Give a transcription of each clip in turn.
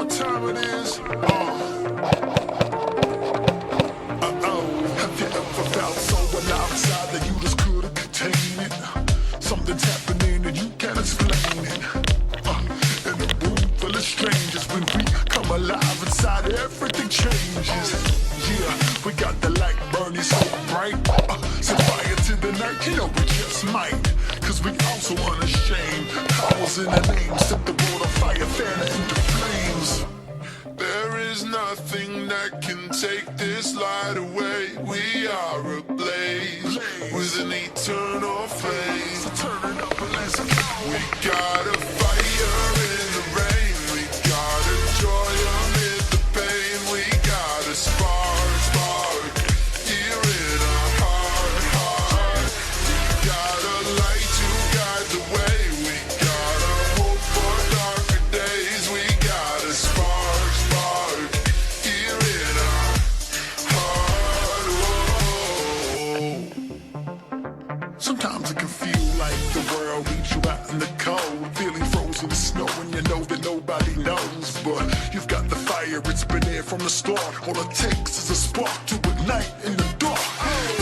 what time it is? Have you ever felt so alive inside that you just couldn't contain it? Something's happening and you can't explain it. In a room full of strangers, when we come alive inside, everything changes. Yeah, we got the light burning so bright. Set fire to the night, you know we just might. Cause we also unashamed. Powers in the name, set the world on fire, fan it into flames. There is nothing that can take this light away. We are ablaze with an eternal flame. So turn it up and let's go. We got a fire in the rain. We got a joy amid the pain. We got a spark here in our heart. We got a light to guide the way. We got a hope for darker days. We got a spark here in our heart. Whoa. Sometimes it can feel like the world leaves you out in the cold, feeling frozen in snow, and you know that nobody knows. But you've got the fire, it's been there from the start. All it takes is a spark to ignite in the dark.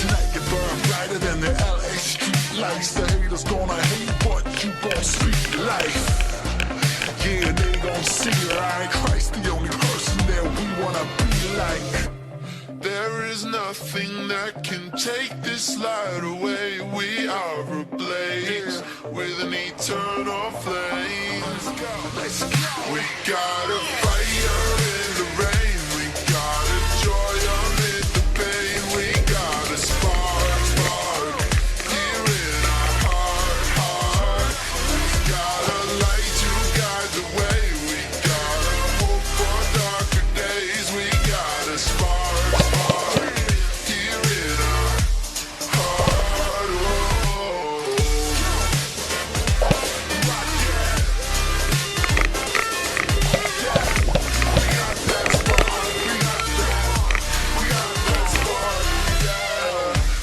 Tonight you burn brighter than the LA street lights. The haters gonna hate, but you gon' speak life. Yeah, they gon' see it. I ain't Christ, the only person that we wanna be like. There is nothing that can take this light away. We are ablaze with an eternal flame. Let's go. We got a fire in the rain. We got a joy amid the pain. We got a spark here in our heart. We got a light to guide the way. We got a hope for darker days. We got a spark.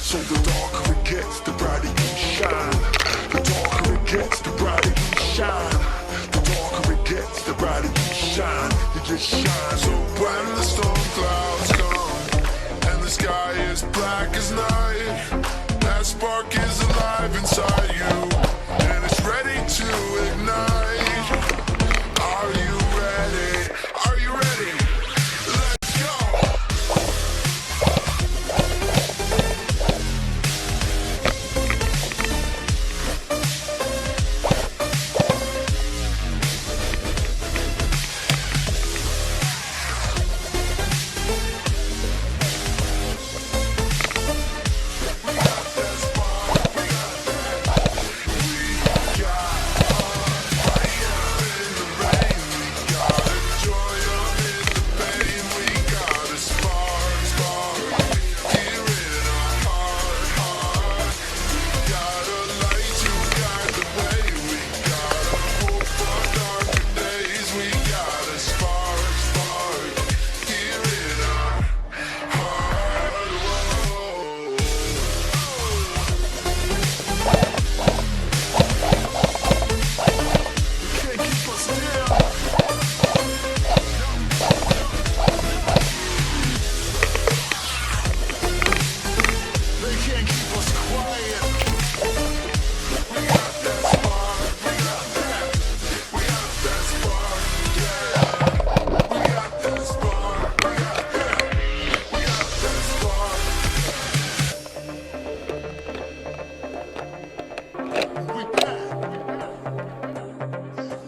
So the darker it gets, the brighter you shine. The darker it gets, the brighter you shine. The darker it gets, the brighter you shine. You just shine. So when the storm clouds come and the sky is black as night, that spark is alive inside you and it's ready to ignite. Are you ready? Are you ready? Let's go!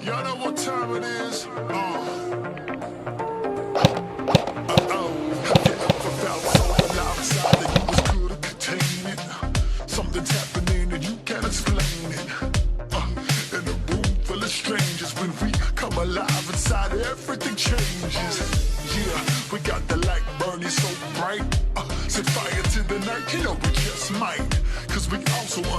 Y'all know what time it is? Have you ever felt so alive inside that you just couldn't contain it? Something's happening and you can't explain it. In a room full of strangers, when we come alive inside, everything changes. Yeah, we got the light burning so bright. Set fire to the night, you know we just might. Cause we also